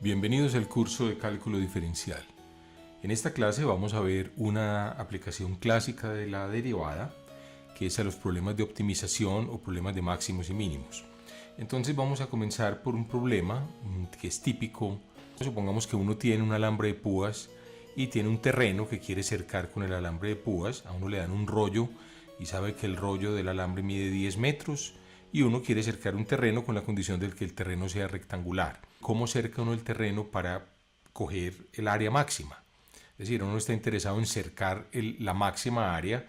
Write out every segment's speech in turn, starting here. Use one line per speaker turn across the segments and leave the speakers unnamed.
Bienvenidos al curso de cálculo diferencial. En esta clase vamos a ver una aplicación clásica de la derivada, que es a los problemas de optimización o problemas de máximos y mínimos. Entonces vamos a comenzar por un problema que es típico. Supongamos que uno tiene un alambre de púas y tiene un terreno que quiere cercar con el alambre de púas. A uno le dan un rollo y sabe que el rollo del alambre mide 10 metros y uno quiere cercar un terreno con la condición de que el terreno sea rectangular. ¿Cómo cerca uno el terreno para coger el área máxima? Es decir, uno está interesado en cercar la máxima área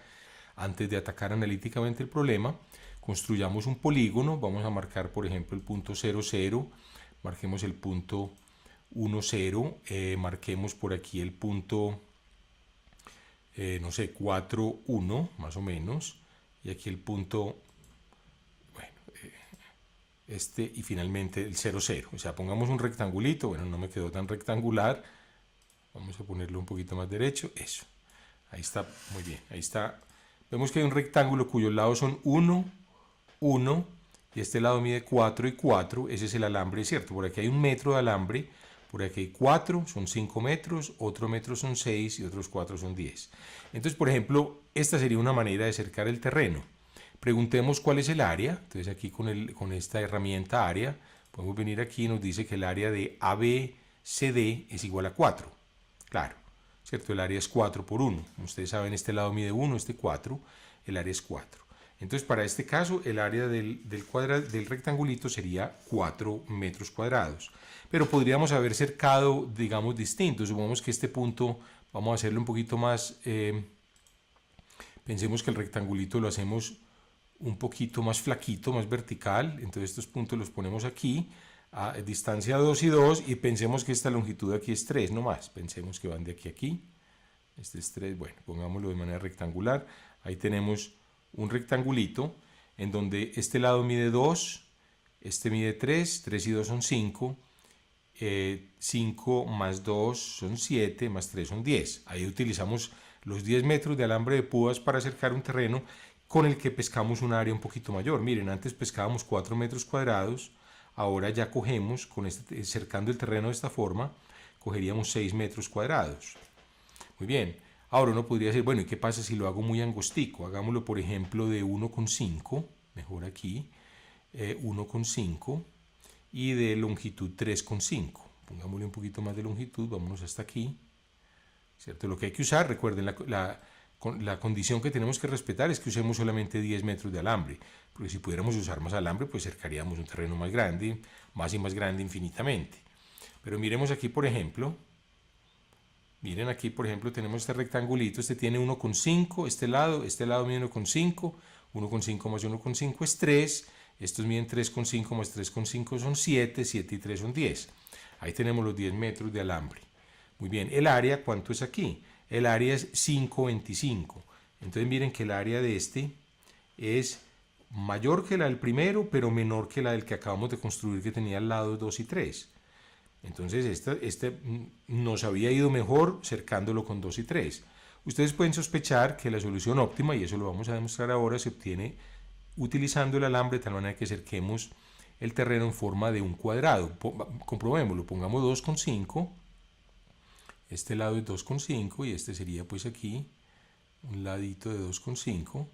antes de atacar analíticamente el problema. Construyamos un polígono, vamos a marcar por ejemplo el punto 0, 0, marquemos el punto 1, 0, marquemos por aquí el punto, no sé, 4, 1, más o menos, y aquí el punto, y finalmente el 0, 0, o sea, pongamos un rectangulito, bueno, no me quedó tan rectangular, vamos a ponerlo un poquito más derecho, eso, ahí está, muy bien, ahí está, vemos que hay un rectángulo cuyos lados son 1, 1, y este lado mide 4 y 4, ese es el alambre, ¿cierto? Por aquí hay 1 metro de alambre, por aquí hay 4, son 5 metros, otro metro son 6 y otros 4 son 10. Entonces, por ejemplo, esta sería una manera de cercar el terreno. Preguntemos cuál es el área. Entonces aquí con esta herramienta área, podemos venir aquí y nos dice que el área de ABCD es igual a 4. Claro, ¿cierto? El área es 4 por 1. Como ustedes saben, este lado mide 1, este 4, el área es 4. Entonces, para este caso, el área del rectangulito sería 4 metros cuadrados. Pero podríamos haber cercado, digamos, distinto. Supongamos que este punto, vamos a hacerlo un poquito más, pensemos que el rectangulito lo hacemos un poquito más flaquito, más vertical. Entonces estos puntos los ponemos aquí, a distancia 2 y 2, y pensemos que esta longitud aquí es 3, no más. Pensemos que van de aquí a aquí. Este es 3, bueno, pongámoslo de manera rectangular. Ahí tenemos un rectangulito en donde este lado mide 2, este mide 3, 3 y 2 son 5, 5 más 2 son 7, más 3 son 10. Ahí utilizamos los 10 metros de alambre de púas para cercar un terreno con el que pescamos un área un poquito mayor. Miren, antes pescábamos 4 metros cuadrados, ahora ya cogemos, cercando el terreno de esta forma, cogeríamos 6 metros cuadrados. Muy bien, ahora uno podría decir, bueno, ¿y qué pasa si lo hago muy angostico? Hagámoslo, por ejemplo, de 1,5, mejor aquí, 1,5, y de longitud 3,5. Pongámosle un poquito más de longitud, vámonos hasta aquí, ¿cierto? Lo que hay que usar, recuerden, la condición que tenemos que respetar es que usemos solamente 10 metros de alambre, porque si pudiéramos usar más alambre, pues cercaríamos un terreno más grande, más y más grande infinitamente. Pero miremos aquí, por ejemplo, miren aquí, por ejemplo, tenemos este rectangulito, este tiene 1,5, este lado mide 1,5, 1,5 más 1,5 es 3, estos miden 3,5 más 3,5 son 7, 7 y 3 son 10. Ahí tenemos los 10 metros de alambre. Muy bien, el área, ¿cuánto es aquí? El área es 5,25. Entonces miren que el área de este es mayor que la del primero, pero menor que la del que acabamos de construir, que tenía al lado 2 y 3. Entonces este nos había ido mejor cercándolo con 2 y 3. Ustedes pueden sospechar que la solución óptima, y eso lo vamos a demostrar ahora, se obtiene utilizando el alambre de tal manera que cerquemos el terreno en forma de un cuadrado. Comprobémoslo, pongamos 2,5. Este lado es 2,5 y este sería pues aquí un ladito de 2,5.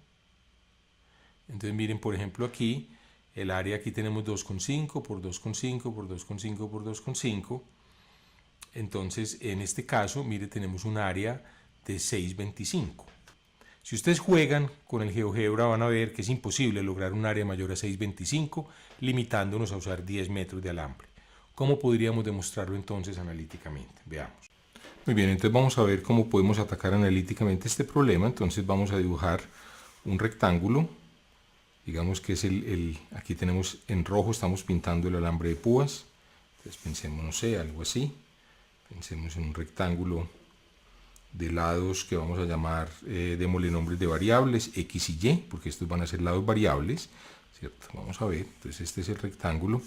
Entonces miren, por ejemplo, aquí el área, aquí tenemos 2,5 por 2,5 por 2,5 por 2,5. Entonces en este caso, mire, tenemos un área de 6,25. Si ustedes juegan con el GeoGebra van a ver que es imposible lograr un área mayor a 6,25 limitándonos a usar 10 metros de alambre. ¿Cómo podríamos demostrarlo entonces analíticamente? Veamos. Muy bien, entonces vamos a ver cómo podemos atacar analíticamente este problema. Entonces vamos a dibujar un rectángulo. Digamos que es aquí tenemos en rojo, estamos pintando el alambre de púas. Entonces pensemos, no sé, algo así. Pensemos en un rectángulo de lados que vamos a llamar, démosle nombres de variables, X y Y, porque estos van a ser lados variables, ¿cierto? Vamos a ver, entonces este es el rectángulo.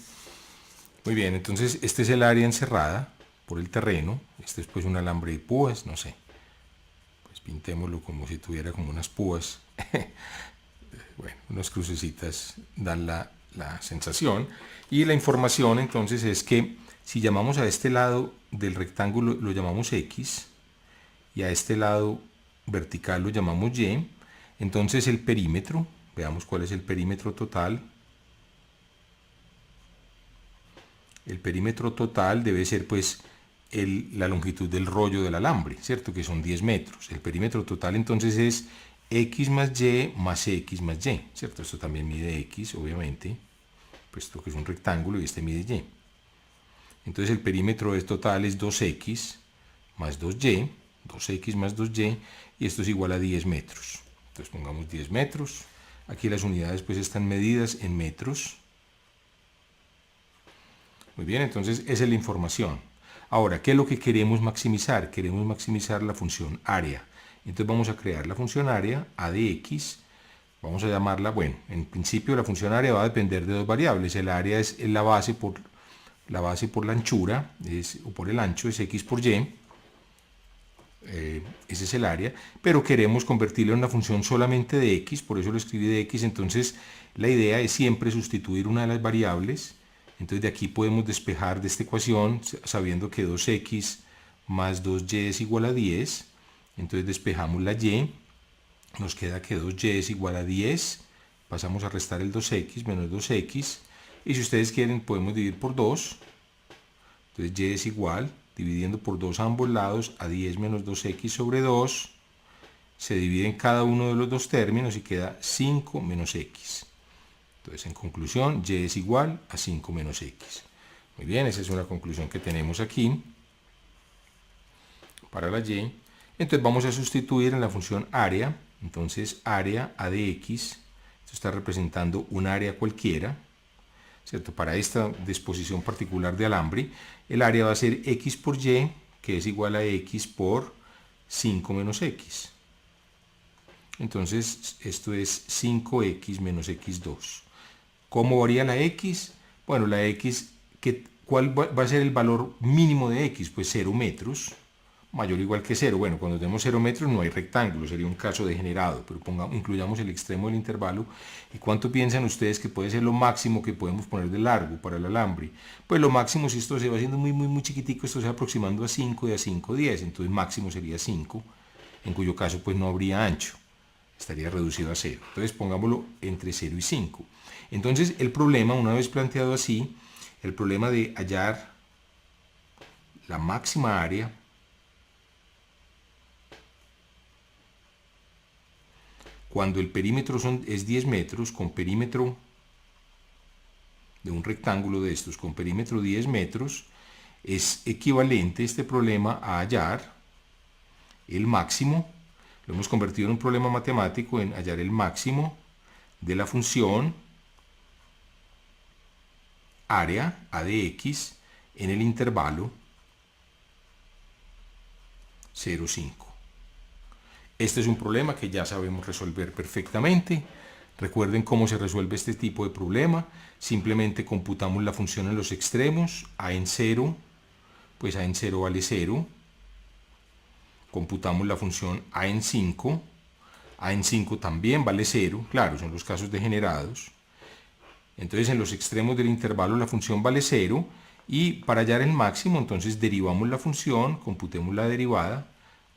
Muy bien, entonces este es el área encerrada por el terreno, este es pues un alambre de púas, no sé, pues pintémoslo como si tuviera como unas púas, bueno, unas crucecitas dan la sensación, y la información entonces es que Si llamamos a este lado del rectángulo lo llamamos X y a este lado vertical lo llamamos Y, entonces el perímetro, veamos cuál es el perímetro total. El perímetro total debe ser pues la longitud del rollo del alambre, ¿cierto? Que son 10 metros. El perímetro total entonces es X más Y más X más Y, ¿cierto? Esto también mide X, obviamente, puesto que es un rectángulo y este mide Y. Entonces el perímetro total es 2X más 2Y, 2X más 2Y, y esto es igual a 10 metros. Entonces pongamos 10 metros. Aquí las unidades pues están medidas en metros. Muy bien, entonces esa es la información. Ahora, ¿qué es lo que queremos maximizar? Queremos maximizar la función área. Entonces vamos a crear la función área, a de x. Vamos a llamarla, bueno, en principio la función área va a depender de dos variables. El área es la base por la anchura, o por el ancho, es x por y. Ese es el área, pero queremos convertirlo en una función solamente de x, por eso lo escribí de x. Entonces la idea es siempre sustituir una de las variables. Entonces de aquí podemos despejar de esta ecuación sabiendo que 2x más 2y es igual a 10. Entonces despejamos la y, nos queda que 2y es igual a 10, pasamos a restar el 2x menos 2x, y si ustedes quieren podemos dividir por 2. Entonces y es igual, dividiendo por 2 a ambos lados, a 10 menos 2x sobre 2, se divide en cada uno de los dos términos y queda 5 menos x. Entonces, en conclusión, y es igual a 5 menos x. Muy bien, esa es una conclusión que tenemos aquí para la y. Entonces vamos a sustituir en la función área. Entonces, área a de x, esto está representando un área cualquiera, ¿cierto? Para esta disposición particular de alambre, el área va a ser x por y, que es igual a x por 5 menos x. Entonces, esto es 5x menos x2. ¿Cómo varía la x? Bueno, la x, ¿cuál va a ser el valor mínimo de x? Pues 0 metros, mayor o igual que 0. Bueno, cuando tenemos 0 metros no hay rectángulo, sería un caso degenerado, pero incluyamos el extremo del intervalo. ¿Y cuánto piensan ustedes que puede ser lo máximo que podemos poner de largo para el alambre? Pues lo máximo, si esto se va haciendo muy chiquitico, esto se va aproximando a 5 y a 5, 10, entonces máximo sería 5, en cuyo caso pues no habría ancho, estaría reducido a 0. Entonces pongámoslo entre 0 y 5. Entonces el problema, una vez planteado así, el problema de hallar la máxima área cuando el perímetro es 10 metros, con perímetro de un rectángulo de estos, con perímetro 10 metros, es equivalente este problema a hallar el máximo. Lo hemos convertido en un problema matemático, en hallar el máximo de la función área, a de x, en el intervalo 0, 5. Este es un problema que ya sabemos resolver perfectamente. Recuerden cómo se resuelve este tipo de problema. Simplemente computamos la función en los extremos, a en 0, pues a en 0 vale 0. Computamos la función a en 5 también vale 0, claro, son los casos degenerados. Entonces en los extremos del intervalo la función vale 0, y para hallar el máximo entonces derivamos la función, computemos la derivada,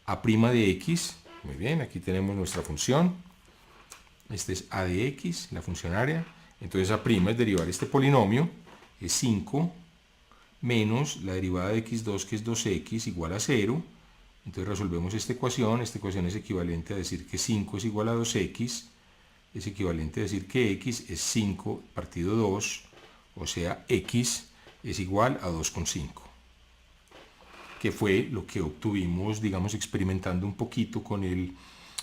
a' de x. Muy bien, aquí tenemos nuestra función, este es a de x, la función área. Entonces a' es derivar este polinomio, es 5 menos la derivada de x2, que es 2x, igual a 0. Entonces resolvemos esta ecuación es equivalente a decir que 5 es igual a 2x, es equivalente a decir que x es 5 partido 2, o sea, x es igual a 2,5, que fue lo que obtuvimos, digamos, experimentando un poquito con el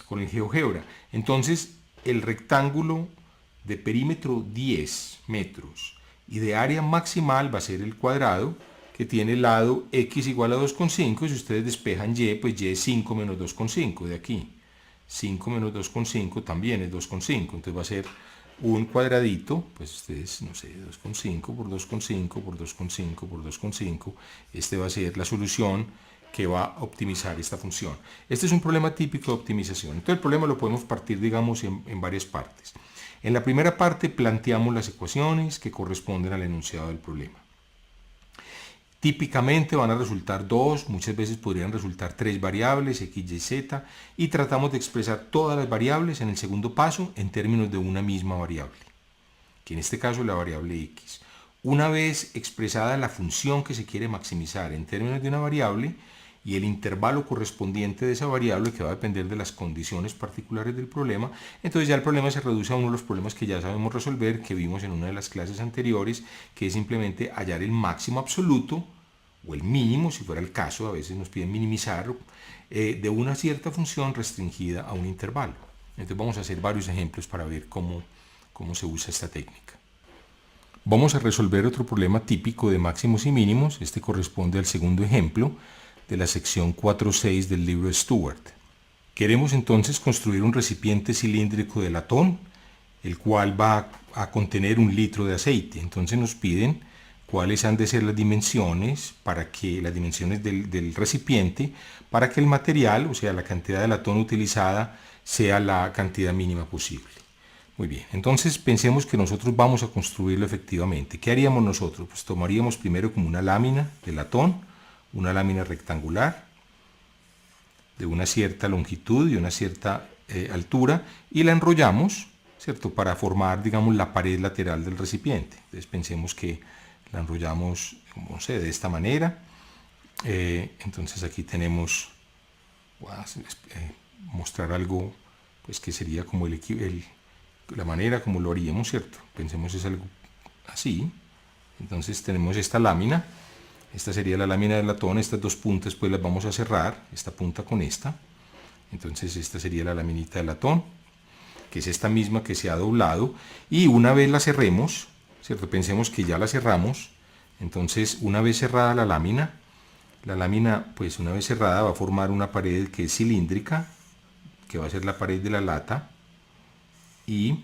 GeoGebra. Entonces, el rectángulo de perímetro 10 metros y de área maximal va a ser el cuadrado, que tiene el lado x igual a 2,5, y si ustedes despejan y, pues y es 5 menos 2,5 de aquí. 5 menos 2,5 también es 2,5, entonces va a ser un cuadradito, pues ustedes, no sé, 2,5 por 2,5 por 2,5 por 2,5, este va a ser la solución que va a optimizar esta función. Este es un problema típico de optimización. Entonces el problema lo podemos partir, digamos, en varias partes. En la primera parte planteamos las ecuaciones que corresponden al enunciado del problema. Típicamente van a resultar dos, muchas veces podrían resultar tres variables, x, y, z, y tratamos de expresar todas las variables en el segundo paso en términos de una misma variable, que en este caso es la variable x. Una vez expresada la función que se quiere maximizar en términos de una variable y el intervalo correspondiente de esa variable, que va a depender de las condiciones particulares del problema, entonces ya el problema se reduce a uno de los problemas que ya sabemos resolver, que vimos en una de las clases anteriores, que es simplemente hallar el máximo absoluto o el mínimo, si fuera el caso, a veces nos piden minimizar, de una cierta función restringida a un intervalo. Entonces vamos a hacer varios ejemplos para ver cómo se usa esta técnica. Vamos a resolver otro problema típico de máximos y mínimos. Este corresponde al segundo ejemplo de la sección 4.6 del libro Stewart. Queremos entonces construir un recipiente cilíndrico de latón, el cual va a contener 1 litro de aceite. Entonces nos piden cuáles han de ser las dimensiones del recipiente para que el material, o sea, la cantidad de latón utilizada, sea la cantidad mínima posible. Muy bien, entonces pensemos que nosotros vamos a construirlo efectivamente. ¿Qué haríamos nosotros? Pues tomaríamos primero como una lámina de latón, una lámina rectangular de una cierta longitud y una cierta altura, y la enrollamos, ¿cierto?, para formar, digamos, la pared lateral del recipiente. Entonces pensemos que la enrollamos, no sé, de esta manera. Entonces aquí tenemos, voy a mostrar algo pues que sería como la manera como lo haríamos, ¿cierto? Pensemos es algo así. Entonces tenemos esta lámina, esta sería la lámina de latón, estas dos puntas pues las vamos a cerrar, esta punta con esta. Entonces esta sería la laminita de latón, que es esta misma que se ha doblado, y una vez la cerremos, ¿cierto? Pensemos que ya la cerramos. Entonces una vez cerrada la lámina pues una vez cerrada va a formar una pared que es cilíndrica, que va a ser la pared de la lata, y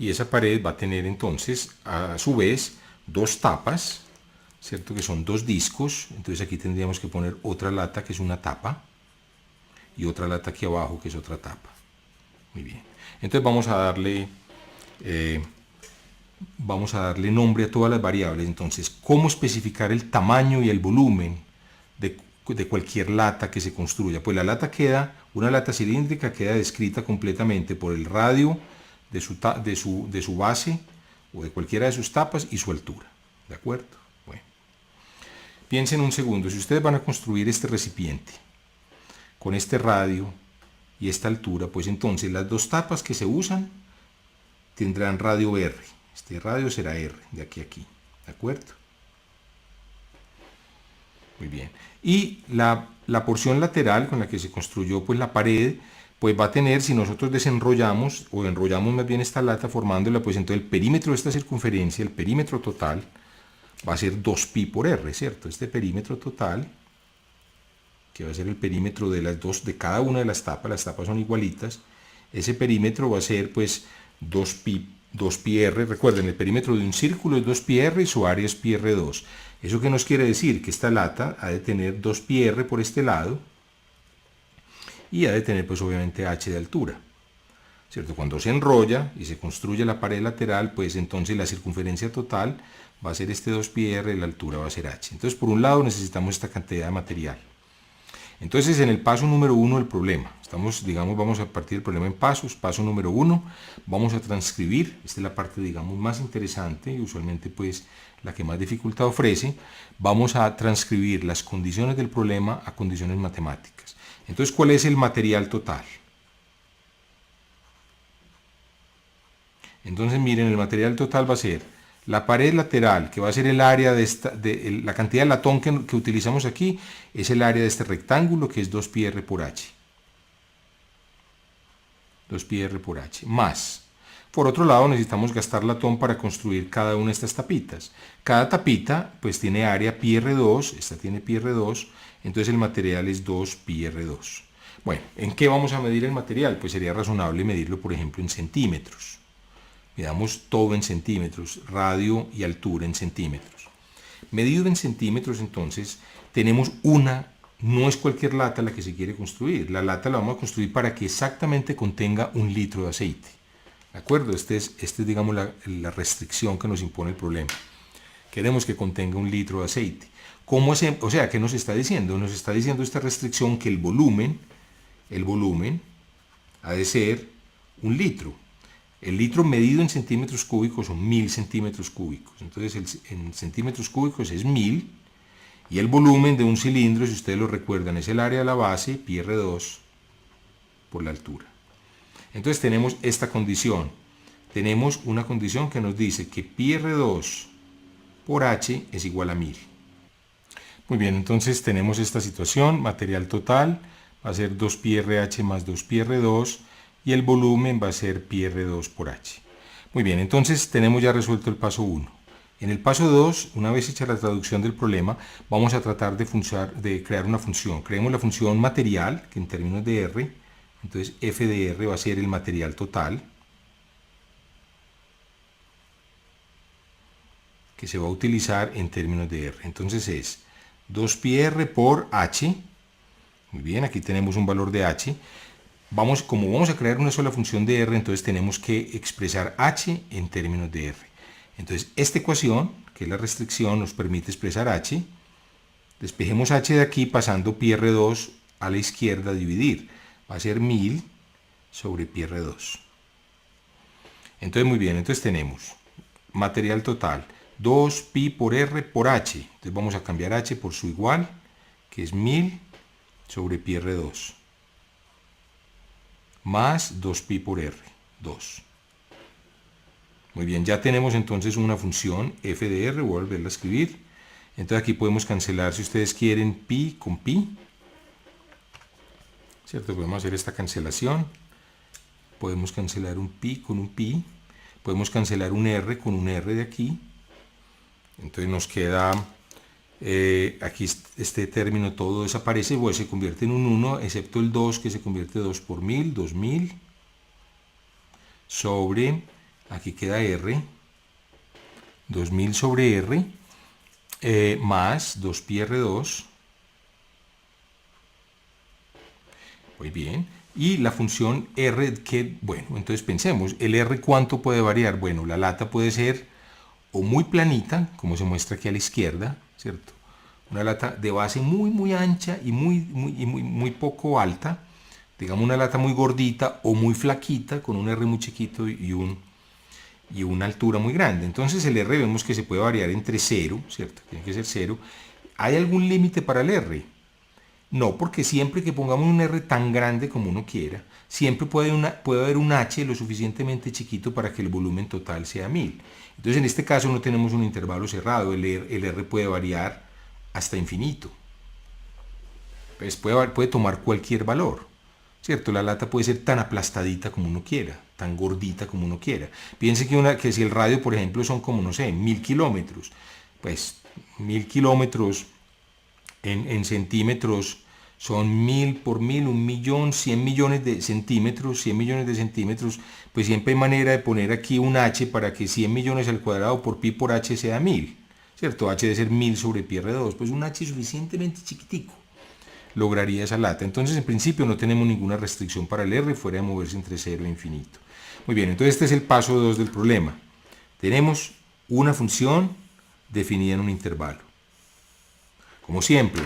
esa pared va a tener entonces a su vez dos tapas, ¿cierto?, que son dos discos. Entonces aquí tendríamos que poner otra lata que es una tapa y otra lata aquí abajo que es otra tapa. Muy bien, entonces vamos a darle nombre a todas las variables. Entonces, ¿cómo especificar el tamaño y el volumen de cualquier lata que se construya? Pues la lata una lata cilíndrica queda descrita completamente por el radio de su base o de cualquiera de sus tapas y su altura. ¿De acuerdo? Bueno. Piensen un segundo, si ustedes van a construir este recipiente con este radio y esta altura, pues entonces las dos tapas que se usan tendrán radio R. Este radio será R, de aquí a aquí. ¿De acuerdo? Muy bien. Y la porción lateral con la que se construyó pues la pared, pues va a tener, si nosotros desenrollamos o enrollamos más bien esta lata formándola, pues entonces el perímetro de esta circunferencia, el perímetro total, va a ser 2pi por R, ¿cierto? Este perímetro total, que va a ser el perímetro de cada una de las tapas son igualitas, ese perímetro va a ser pues 2pi R. Recuerden, el perímetro de un círculo es 2pi R y su área es pi R2. ¿Eso qué nos quiere decir? Que esta lata ha de tener 2pi R por este lado y ha de tener pues obviamente h de altura, ¿cierto? Cuando se enrolla y se construye la pared lateral, pues entonces la circunferencia total va a ser este 2pi R y la altura va a ser h. Entonces por un lado necesitamos esta cantidad de material. Entonces en el paso número 1 del problema, vamos a partir del problema en pasos. Paso número 1, vamos a transcribir, esta es la parte digamos más interesante y usualmente pues la que más dificultad ofrece. Vamos a transcribir las condiciones del problema a condiciones matemáticas. Entonces, ¿cuál es el material total? Entonces miren, el material total va a ser la pared lateral, que va a ser el área la cantidad de latón que utilizamos aquí, es el área de este rectángulo, que es 2pi R por h. 2pi R por h, más. Por otro lado, necesitamos gastar latón para construir cada una de estas tapitas. Cada tapita, pues tiene área pi R2, esta tiene pi R2, entonces el material es 2pi R2. Bueno, ¿en qué vamos a medir el material? Pues sería razonable medirlo, por ejemplo, en centímetros. Midamos todo en centímetros, radio y altura en centímetros. Medido en centímetros, entonces, tenemos no es cualquier lata la que se quiere construir. La lata la vamos a construir para que exactamente contenga 1 litro de aceite. ¿De acuerdo? Esta es digamos, la restricción que nos impone el problema. Queremos que contenga 1 litro de aceite. ¿Cómo hacemos? O sea, ¿qué nos está diciendo? Nos está diciendo esta restricción que el volumen ha de ser 1 litro. El litro medido en centímetros cúbicos son 1000 centímetros cúbicos. Entonces, en centímetros cúbicos es 1000. Y el volumen de un cilindro, si ustedes lo recuerdan, es el área de la base, pi R2, por la altura. Entonces tenemos esta condición. Tenemos una condición que nos dice que pi R2 por H es igual a 1000. Muy bien, entonces tenemos esta situación. Material total va a ser 2 pi RH más 2 pi R2 y el volumen va a ser pi R2 por H. Muy bien, entonces tenemos ya resuelto el paso 1. En el paso 2, una vez hecha la traducción del problema, vamos a tratar de crear una función. Creemos la función material, que en términos de R, entonces f de R va a ser el material total, que se va a utilizar en términos de R. Entonces es 2 pi R por H. Muy bien, aquí tenemos un valor de H. Como vamos a crear una sola función de R, entonces tenemos que expresar H en términos de R. Entonces, esta ecuación, que es la restricción, nos permite expresar H. Despejemos H de aquí pasando pi R2 a la izquierda a dividir. Va a ser 1000 sobre pi R2. Entonces, muy bien, entonces tenemos material total, 2 pi por R por H. Entonces vamos a cambiar H por su igual, que es 1000 sobre pi R2. Más 2 pi por R, 2. Muy bien, ya tenemos entonces una función f de R, voy a volverla a escribir. Entonces aquí podemos cancelar, si ustedes quieren, pi con pi. ¿Cierto? Podemos hacer esta cancelación. Podemos cancelar un pi con un pi. Podemos cancelar un R con un R de aquí. Entonces nos queda, aquí este término todo desaparece, pues se convierte en un 1, excepto el 2, que se convierte en 2 por 1000, 2000, sobre... Aquí queda R, 2000 sobre R, más 2 pi R2. Muy bien. Y la función R, que, bueno, entonces pensemos, ¿el R cuánto puede variar? Bueno, la lata puede ser o muy planita, como se muestra aquí a la izquierda, ¿cierto? Una lata de base muy, muy ancha y muy poco alta. Digamos una lata muy gordita o muy flaquita, con un R muy chiquito y una altura muy grande. Entonces el R vemos que se puede variar entre 0, ¿cierto? Tiene que ser 0. ¿Hay algún límite para el R? No, porque siempre que pongamos un R tan grande como uno quiera, siempre puede haber un H lo suficientemente chiquito para que el volumen total sea 1000. Entonces en este caso no tenemos un intervalo cerrado, el R puede variar hasta infinito. Pues puede tomar cualquier valor, ¿cierto? La lata puede ser tan aplastadita como uno quiera, tan gordita como uno quiera. Piense que si el radio, por ejemplo, son como, no sé, 1000 kilómetros, pues 1000 kilómetros en centímetros son 1000 por 1000, 1.000.000, 100 millones de centímetros, 100 millones de centímetros, pues siempre hay manera de poner aquí un H para que 100 millones al cuadrado por pi por H sea 1000, ¿cierto? H debe ser 1000 sobre pi R2, pues un H suficientemente chiquitico lograría esa lata. Entonces, en principio no tenemos ninguna restricción para el R fuera de moverse entre 0 e infinito. Muy bien, entonces este es el paso 2 del problema. Tenemos una función definida en un intervalo. Como siempre,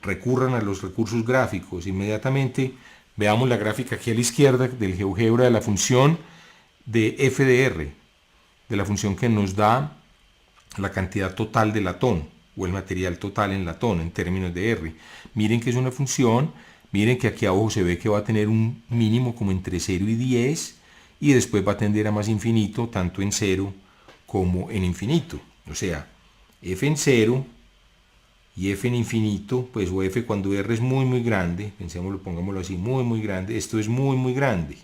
recurran a los recursos gráficos. Inmediatamente veamos la gráfica aquí a la izquierda del GeoGebra de la función de f de R, de la función que nos da la cantidad total de latón o el material total en latón en términos de R. Miren que es una función, miren que aquí abajo se ve que va a tener un mínimo como entre 0 y 10 y después va a tender a más infinito tanto en 0 como en infinito. O sea, f en 0 y f en infinito, pues o f cuando R es muy grande, pensémoslo, pongámoslo así, muy grande, esto es muy grande,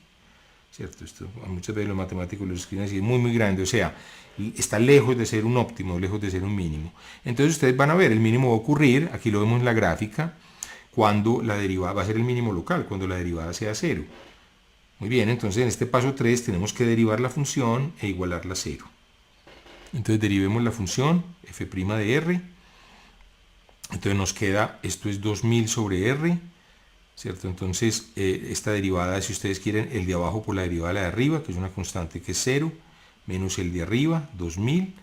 ¿cierto? Esto muchas veces los matemáticos lo escriben así, muy grande, o sea, está lejos de ser un óptimo, lejos de ser un mínimo. Entonces ustedes van a ver, el mínimo va a ocurrir, aquí lo vemos en la gráfica, cuando la derivada va a ser el mínimo local, cuando la derivada sea 0. Muy bien, entonces en este paso 3 tenemos que derivar la función e igualarla a 0. Entonces derivemos la función f' de R. Entonces nos queda, esto es 2000 sobre R, ¿cierto? Entonces esta derivada, si ustedes quieren, el de abajo por la derivada de la de arriba, que es una constante que es 0, menos el de arriba, 2000,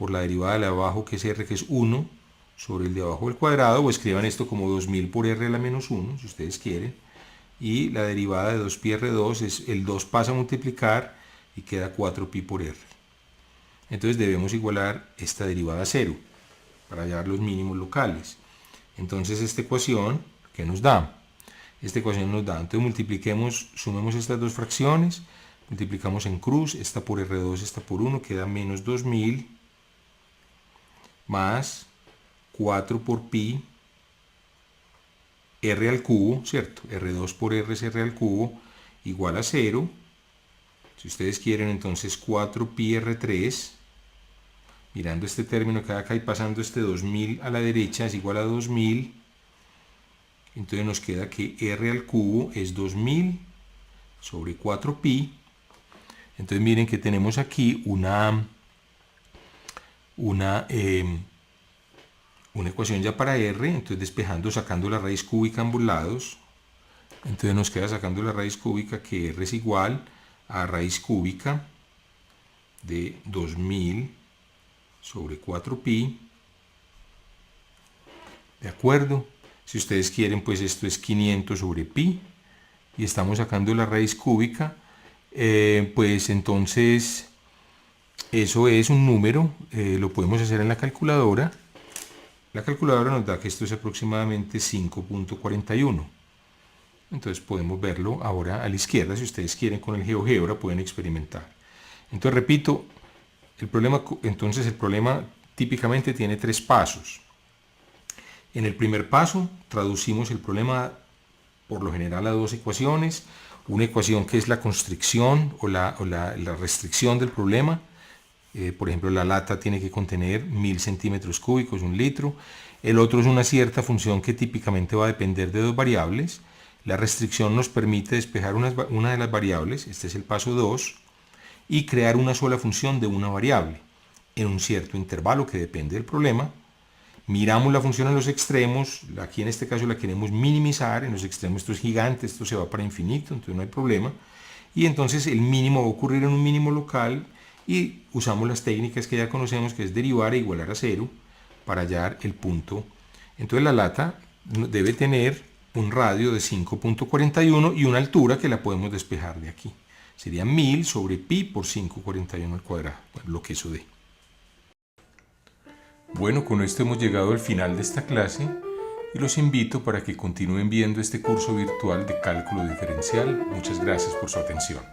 por la derivada de la de abajo, que es r, que es 1, sobre el de abajo al cuadrado, o escriban esto como 2000 por r a la menos 1, si ustedes quieren. Y la derivada de 2pi r2 es el 2 pasa a multiplicar y queda 4pi por r. Entonces debemos igualar esta derivada a 0 para hallar los mínimos locales. Entonces esta ecuación, ¿qué nos da? Esta ecuación nos da, entonces multipliquemos, sumemos estas dos fracciones, multiplicamos en cruz, esta por r2, esta por 1, queda menos 2000, más 4 por pi, r al cubo, ¿cierto? R2 por r es r al cubo, igual a 0. Si ustedes quieren, entonces 4pi r3, mirando este término que hay acá y pasando este 2000 a la derecha, es igual a 2000. Entonces nos queda que r al cubo es 2000 sobre 4pi. Entonces miren que tenemos aquí una ecuación ya para r, entonces despejando, sacando la raíz cúbica a ambos lados. Entonces nos queda sacando la raíz cúbica que r es igual a raíz cúbica de 2000 sobre 4pi. ¿De acuerdo? Si ustedes quieren, pues esto es 500 sobre pi. Y estamos sacando la raíz cúbica. Pues entonces, eso es un número. Lo podemos hacer en la calculadora. La calculadora nos da que esto es aproximadamente 5.41. Entonces podemos verlo ahora a la izquierda. Si ustedes quieren, con el GeoGebra pueden experimentar. Entonces repito, el problema típicamente tiene 3 pasos. En el primer paso traducimos el problema por lo general a 2 ecuaciones. Una ecuación que es la constricción o la restricción del problema. Por ejemplo, la lata tiene que contener 1000 centímetros cúbicos, 1 litro. El otro es una cierta función que típicamente va a depender de 2 variables. La restricción nos permite despejar una de las variables, este es el paso 2, y crear una sola función de una variable en un cierto intervalo que depende del problema. Miramos la función en los extremos, aquí en este caso la queremos minimizar, en los extremos esto es gigante, esto se va para infinito, entonces no hay problema. Y entonces el mínimo va a ocurrir en un mínimo local y usamos las técnicas que ya conocemos, que es derivar e igualar a 0 para hallar el punto. Entonces la lata debe tener un radio de 5.41 y una altura que la podemos despejar de aquí. Sería 1000 sobre pi por 5.41 al cuadrado, bueno, lo que eso dé. Bueno, con esto hemos llegado al final de esta clase y los invito para que continúen viendo este curso virtual de cálculo diferencial. Muchas gracias por su atención.